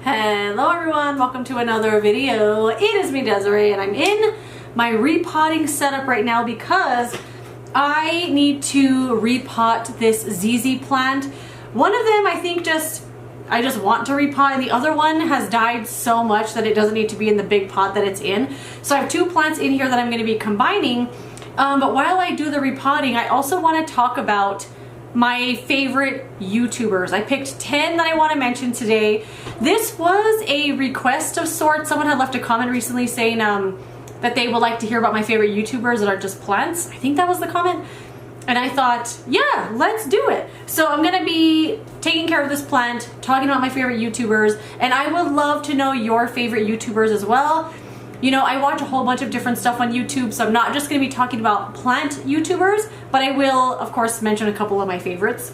Hello everyone, welcome to another video. It is me, Desiree, and I'm in my repotting setup right now because I need to repot this ZZ plant. One of them I think I just want to repot, and the other one has died so much that it doesn't need to be in the big pot that it's in. So I have two plants in here that I'm going to be combining, but while I do the repotting, I also want to talk about my favorite YouTubers. I picked 10 that I want to mention today. This was a request of sorts. Someone had left a comment recently saying that they would like to hear about my favorite YouTubers that are just plants. I think that was the comment. And I thought, yeah, let's do it. So I'm gonna be taking care of this plant, talking about my favorite YouTubers, and I would love to know your favorite YouTubers as well. You know, I watch a whole bunch of different stuff on YouTube, so I'm not just going to be talking about plant YouTubers, but I will, of course, mention a couple of my favorites.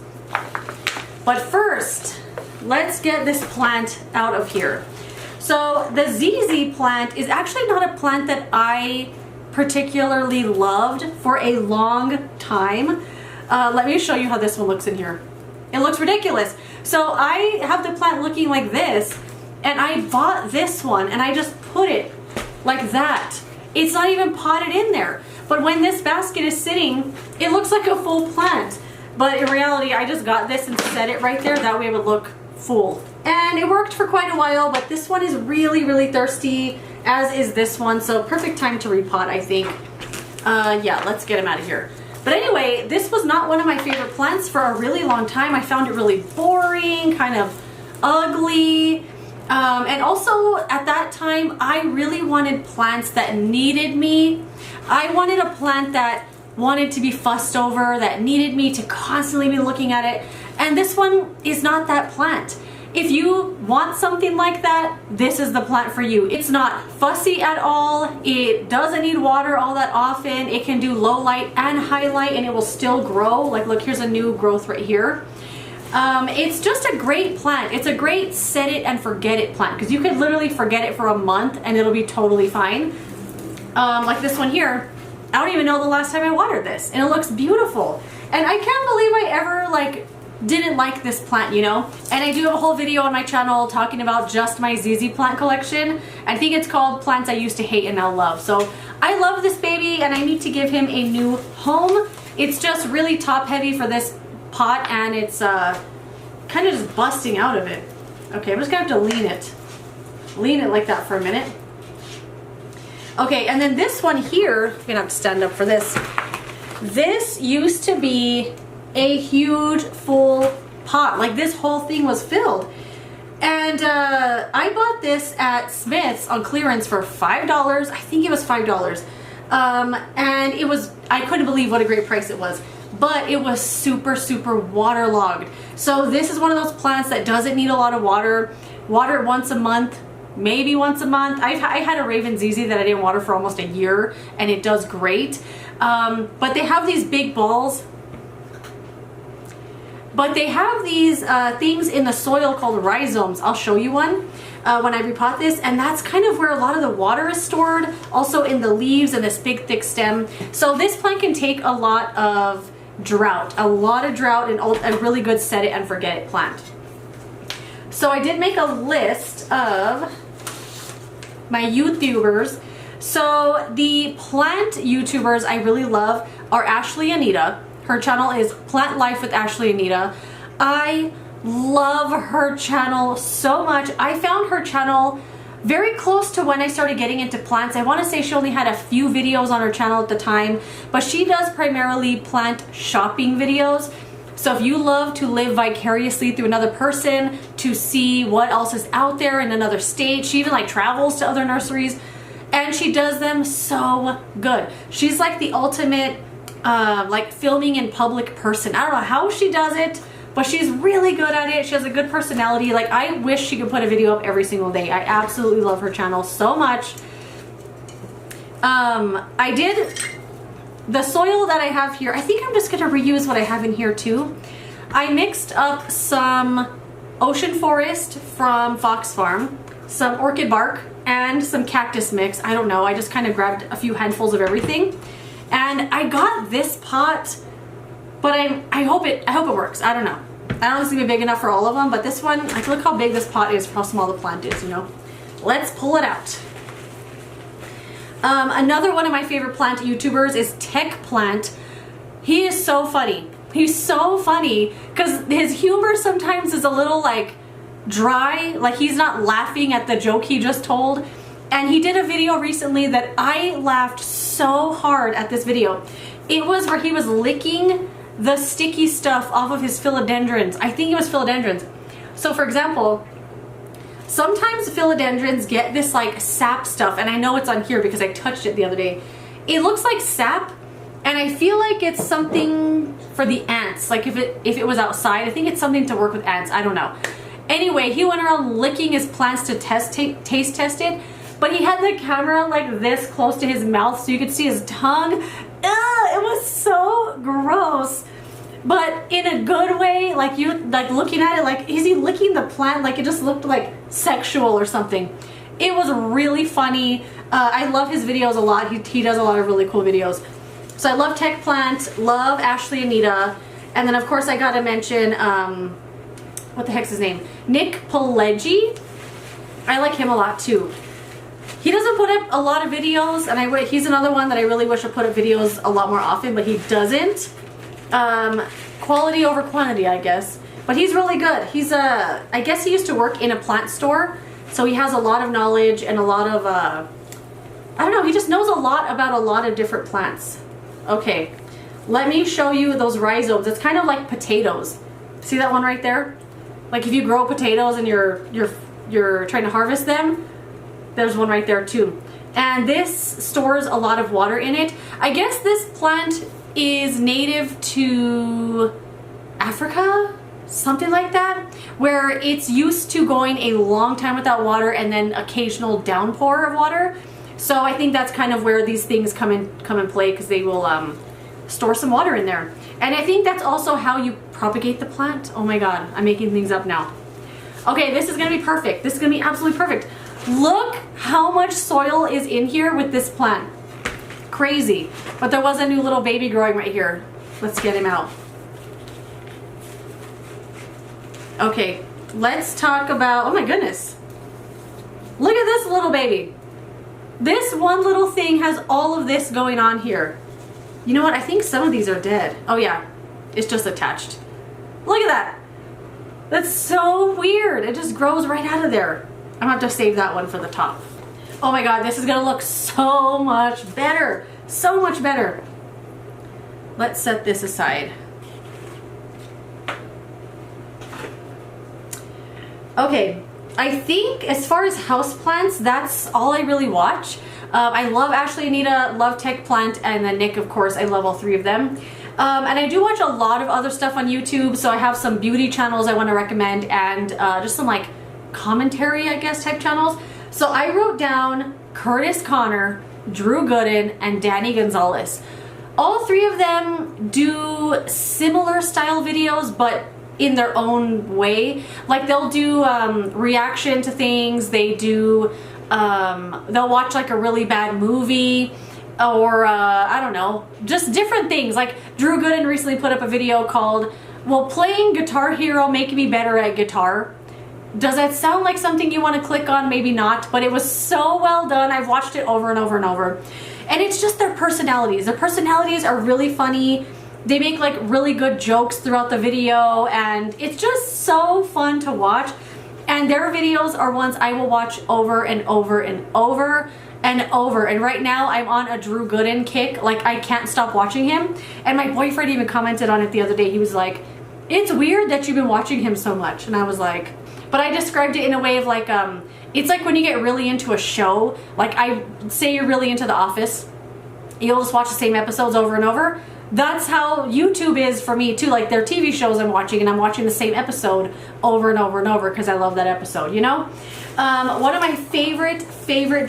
But first, let's get this plant out of here. So the ZZ plant is actually not a plant that I particularly loved for a long time. Let me show you how this one looks in here. It looks ridiculous. So I have the plant looking like this, and I bought this one, and I just put it like that. It's not even potted in there. But when this basket is sitting, it looks like a full plant. But in reality, I just got this and set it right there. That way it would look full. And it worked for quite a while, but this one is really, really thirsty, as is this one. So perfect time to repot, I think. Yeah, let's get him out of here. But anyway, this was not one of my favorite plants for a really long time. I found it really boring, kind of ugly. And also at that time, I really wanted plants that needed me. I wanted a plant that wanted to be fussed over, that needed me to constantly be looking at it. And this one is not that plant. If you want something like that, this is the plant for you. It's not fussy at all. It doesn't need water all that often. It can do low light and high light, and it will still grow. Like, look, here's a new growth right here. It's just a great plant. It's a great set it and forget it plant, because you could literally forget it for a month and it'll be totally fine. Like this one here, I don't even know the last time I watered this, and it looks beautiful. And I can't believe I ever didn't like this plant, you know? And I do have a whole video on my channel talking about just my ZZ plant collection. I think it's called Plants I Used to Hate and Now Love. So I love this baby, and I need to give him a new home. It's just really top heavy for this pot, and it's kind of just busting out of it. Okay, I'm just gonna have to lean it like that for a minute. Okay, and then this one here, I'm gonna have to stand up for this. This used to be a huge full pot. Like, this whole thing was filled. And I bought this at Smith's on clearance for $5. I think it was $5. And it was, I couldn't believe what a great price it was. But it was super, super waterlogged. So this is one of those plants that doesn't need a lot of water. Water it once a month, maybe once a month. I had a Raven ZZ that I didn't water for almost a year, and it does great. But they have these big balls. But they have these things in the soil called rhizomes. I'll show you one when I repot this, and that's kind of where a lot of the water is stored, also in the leaves and this big thick stem. So this plant can take a lot of drought, and a really good set it and forget it plant. So I did make a list of my YouTubers. So the plant YouTubers I really love are Ashley Anita. Her channel is Plant Life with Ashley Anita. I love her channel so much. I found her channel very close to when I started getting into plants. I want to say she only had a few videos on her channel at the time, but she does primarily plant shopping videos. So if you love to live vicariously through another person, to see what else is out there in another state, she even travels to other nurseries, and she does them so good. She's like the ultimate filming in public person. I don't know how she does it, but she's really good at it. She has a good personality. Like, I wish she could put a video up every single day. I absolutely love her channel so much. I did the soil that I have here. I think I'm just gonna reuse what I have in here too. I mixed up some ocean forest from Fox Farm, some orchid bark, and some cactus mix. I don't know, I just kind of grabbed a few handfuls of everything. And I got this pot, but I hope it works. I don't know. I don't know if it's gonna be big enough for all of them, but this one, like, look how big this pot is for how small the plant is, you know. Let's pull it out. Another one of my favorite plant YouTubers is TechPlant. He is so funny. He's so funny because his humor sometimes is a little like dry, like he's not laughing at the joke he just told. And he did a video recently that I laughed so hard at this video. It was where he was licking the sticky stuff off of his philodendrons. I think it was philodendrons. So for example, sometimes philodendrons get this like sap stuff, and I know it's on here because I touched it the other day. It looks like sap, and I feel like it's something for the ants. Like if it was outside, I think it's something to work with ants. I don't know. Anyway, he went around licking his plants to taste test it, but he had the camera like this close to his mouth so you could see his tongue. Ugh, it was so gross, but in a good way. Like you like looking at it, like is he licking the plant? Like it just looked like sexual or something. It was really funny. I love his videos a lot. He does a lot of really cool videos. So I love TechPlant, love Ashley Anita, and then of course I gotta mention what the heck's his name? Nick Pileggi. I like him a lot too. He doesn't put up a lot of videos, and he's another one that I really wish I put up videos a lot more often, but he doesn't. Quality over quantity, I guess. But he's really good. He's I guess he used to work in a plant store, so he has a lot of knowledge and a lot of, I don't know, he just knows a lot about a lot of different plants. Okay, let me show you those rhizomes. It's kind of like potatoes. See that one right there? Like if you grow potatoes and you're trying to harvest them, there's one right there too. And this stores a lot of water in it. I guess this plant is native to Africa, something like that, where it's used to going a long time without water and then occasional downpour of water. So I think that's kind of where these things come in play, because they will store some water in there. And I think that's also how you propagate the plant. Oh my god, I'm making things up now. Okay, this is gonna be perfect. This is gonna be absolutely perfect. Look how much soil is in here with this plant. Crazy. But there was a new little baby growing right here. Let's get him out. Okay, let's talk about, oh my goodness. Look at this little baby. This one little thing has all of this going on here. You know what? I think some of these are dead. Oh yeah, it's just attached. Look at that. That's so weird. It just grows right out of there. I'm gonna have to save that one for the top. Oh my god, this is gonna look so much better. So much better. Let's set this aside. Okay, I think as far as houseplants, that's all I really watch. I love Ashley Anita, love TechPlant, and then Nick, of course. I love all three of them. And I do watch a lot of other stuff on YouTube, so I have some beauty channels I want to recommend, and just some like commentary, I guess, type channels. So I wrote down Kurtis Connor, Drew Gooden, and Danny Gonzalez. All three of them do similar style videos, but in their own way. Like they'll do reaction to things. They do, they'll watch like a really bad movie, or I don't know, just different things. Like Drew Gooden recently put up a video called, "Will playing Guitar Hero make me better at guitar?" Does that sound like something you want to click on? Maybe not, but it was so well done. I've watched it over and over and over. And it's just their personalities. Their personalities are really funny. They make like really good jokes throughout the video, and it's just so fun to watch. And their videos are ones I will watch over and over and over and over. And right now I'm on a Drew Gooden kick. Like I can't stop watching him. And my boyfriend even commented on it the other day. He was like, "It's weird that you've been watching him so much." And I was like, but I described it in a way of like, it's like when you get really into a show. Like I say you're really into The Office, you'll just watch the same episodes over and over. That's how YouTube is for me too. Like their TV shows I'm watching, and I'm watching the same episode over and over and over because I love that episode, you know? One of my favorite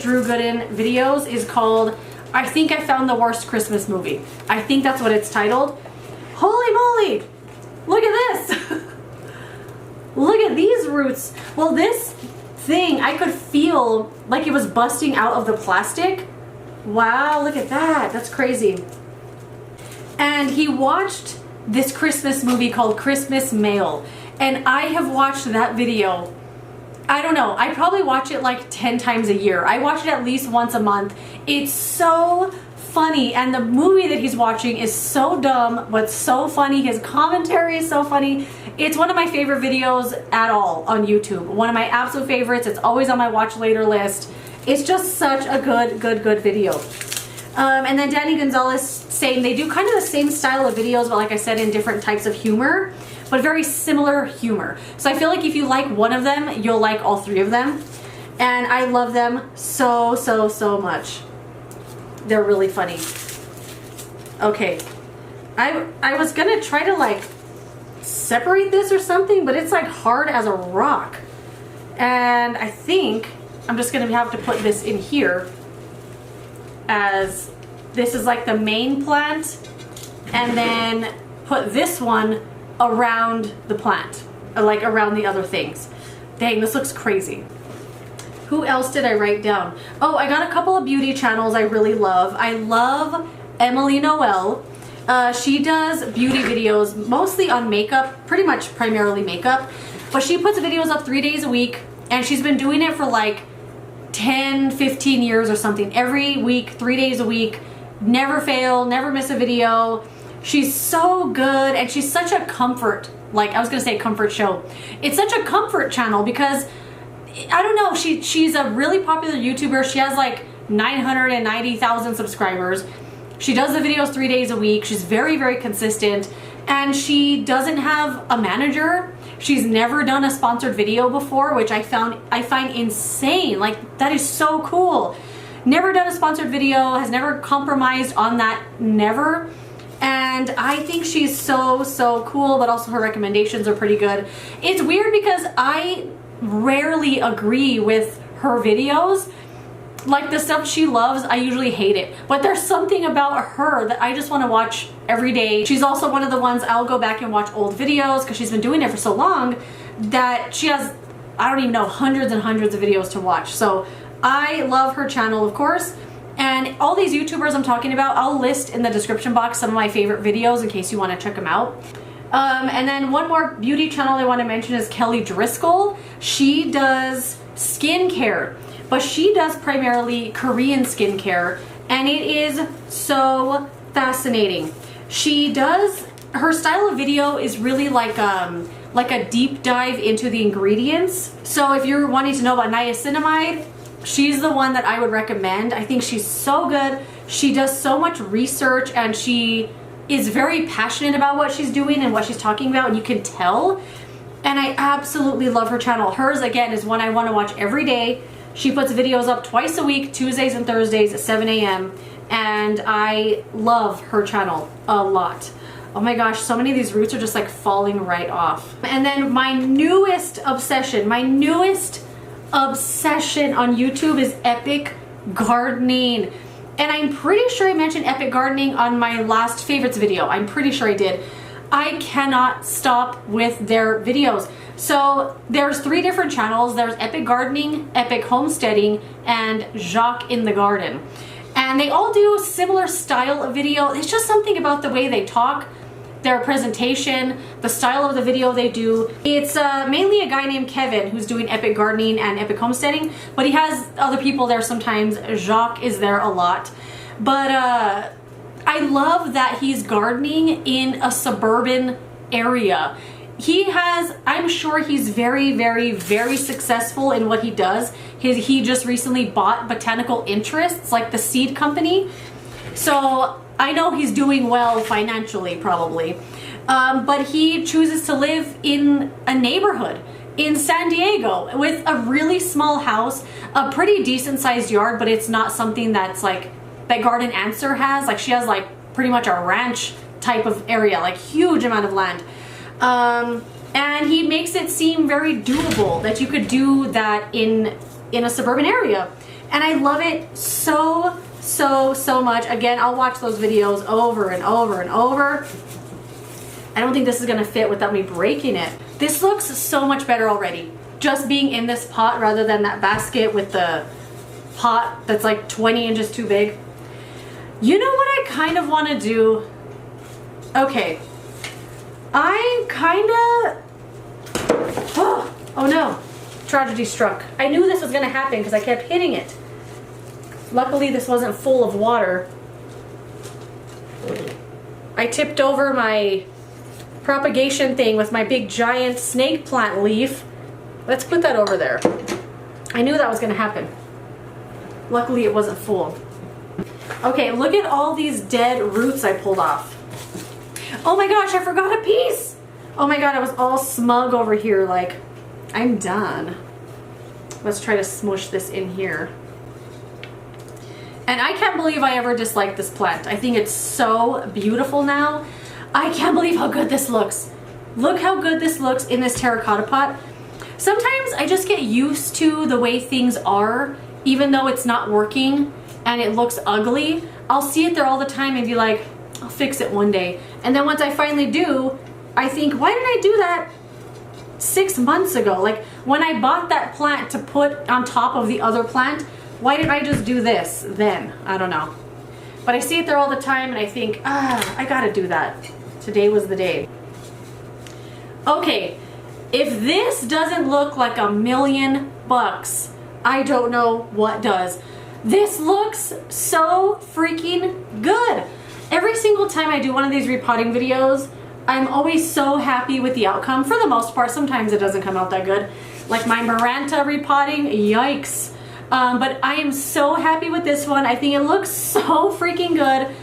Drew Gooden videos is called, "I Think I Found the Worst Christmas Movie." I think that's what it's titled. Holy moly! Look at this! Look at these roots. Well, this thing, I could feel like it was busting out of the plastic. Wow, look at that. That's crazy. And he watched this Christmas movie called Christmas Mail. and I have watched that video, I don't know, I probably watch it like 10 times a year. I watch it at least once a month. It's so funny, and the movie that he's watching is so dumb but so funny. His commentary is so funny. It's one of my favorite videos at all on YouTube. One of my absolute favorites. It's always on my watch later list. It's just such a good video. And then Danny Gonzalez saying they do kind of the same style of videos, but like I said, in different types of humor, but very similar humor. So I feel like if you like one of them, you'll like all three of them. And I love them so much. They're really funny. Okay, I was gonna try to like separate this or something, but it's like hard as a rock. And I think I'm just gonna have to put this in here, as this is like the main plant, and then put this one around the plant, like around the other things. Dang, this looks crazy. Who else did I write down? Oh, I got a couple of beauty channels I really love. I love Emily Noel. She does beauty videos mostly on makeup, pretty much primarily makeup, but she puts videos up 3 days a week, and she's been doing it for like 10-15 years or something. Every week, 3 days a week, never fail, never miss a video. She's so good, and she's such a comfort, like I was gonna say comfort show. It's such a comfort channel because I don't know, she's a really popular YouTuber. She has like 990,000 subscribers. She does the videos 3 days a week. She's very consistent, and she doesn't have a manager. She's never done a sponsored video before, which I find insane. Like, that is so cool. Never done a sponsored video, has never compromised on that, never. And I think she's so cool, but also her recommendations are pretty good. It's weird because I rarely agree with her videos. Like the stuff she loves, I usually hate it. But there's something about her that I just want to watch every day. She's also one of the ones I'll go back and watch old videos because she's been doing it for so long that she has, I don't even know, hundreds and hundreds of videos to watch. So I love her channel, of course. And all these YouTubers I'm talking about, I'll list in the description box some of my favorite videos in case you want to check them out. And then one more beauty channel I want to mention is Kelly Driscoll. She does skincare, but she does primarily Korean skincare, and it is so fascinating. She does, her style of video is really like a deep dive into the ingredients. So if you're wanting to know about niacinamide, she's the one that I would recommend. I think she's so good. She does so much research, and she is very passionate about what she's doing and what she's talking about, and you can tell. And I absolutely love her channel. Hers, again, is one I want to watch every day. She puts videos up twice a week, Tuesdays and Thursdays at 7 a.m. And I love her channel a lot. Oh my gosh, so many of these roots are just like falling right off. And then my newest obsession on YouTube is epic gardening. And I'm pretty sure I mentioned epic gardening on my last favorites video. I'm pretty sure I did. I cannot stop with their videos. So there's 3 different channels. There's Epic Gardening, Epic Homesteading, and Jacques in the Garden. And they all do a similar style of video. It's just something about the way they talk, their presentation, the style of the video they do. It's mainly a guy named Kevin who's doing Epic Gardening and Epic Homesteading, but he has other people there sometimes. Jacques is there a lot. But I love that he's gardening in a suburban area. He has, I'm sure he's very successful in what he does. He just recently bought Botanical Interests, like the seed company. So I know he's doing well financially, probably. But he chooses to live in a neighborhood in San Diego with a really small house, a pretty decent sized yard, but it's not something that's like that Garden Answer has. Like, she has like pretty much a ranch type of area, like huge amount of land. And he makes it seem very doable that you could do that in a suburban area. And I love it so much. Again, I'll watch those videos over and over. I don't think this is gonna fit without me breaking it. This looks so much better already. Just being in this pot rather than that basket with the pot that's like 20 inches too big. You know what I kind of want to do? Okay. I kind of Oh no, tragedy struck. I knew this was gonna happen because I kept hitting it. Luckily this wasn't full of water. I tipped over my propagation thing with my big giant snake plant leaf. Let's put that over there. I knew that was gonna happen. Luckily it wasn't full. Okay, look at all these dead roots I pulled off. Oh my gosh, I forgot a piece. Oh my god, I was all smug over here like, I'm done. Let's try to smush this in here. And I can't believe I ever disliked this plant. I think it's so beautiful now. I can't believe how good this looks. Look how good this looks in this terracotta pot. Sometimes I just get used to the way things are, even though it's not working and it looks ugly. I'll see it there all the time and be like, I'll fix it one day. And then once I finally do, I think, why did I do that 6 months ago? Like when I bought that plant to put on top of the other plant, why did I just do this then? I don't know. But I see it there all the time and I think, I gotta do that. Today was the day. Okay, if this doesn't look like $1,000,000, I don't know what does. This looks so freaking good. Every single time I do one of these repotting videos, I'm always so happy with the outcome. For the most part, sometimes it doesn't come out that good. Like my Maranta repotting, yikes. But I am so happy with this one. I think it looks so freaking good.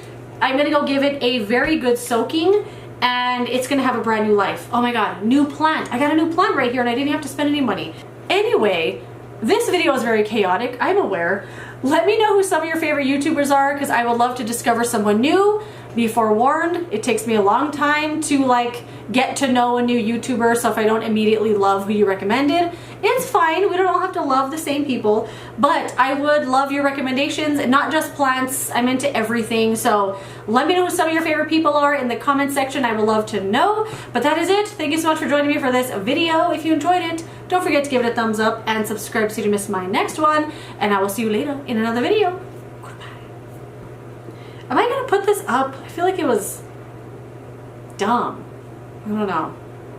I'm gonna go give it a very good soaking and it's gonna have a brand new life. Oh my god, new plant. I got a new plant right here and I didn't have to spend any money. Anyway, this video is very chaotic, I'm aware. Let me know who some of your favorite YouTubers are because I would love to discover someone new. Be forewarned, it takes me a long time to like get to know a new YouTuber, so if I don't immediately love who you recommended, it's fine. We don't all have to love the same people, but I would love your recommendations, not just plants. I'm into everything, so let me know who some of your favorite people are in the comment section. I would love to know, but that is it. Thank you so much for joining me for this video. If you enjoyed it, don't forget to give it a thumbs up and subscribe so you don't miss my next one, and I will see you later in another video. Am I gonna put this up? I feel like it was dumb. I don't know.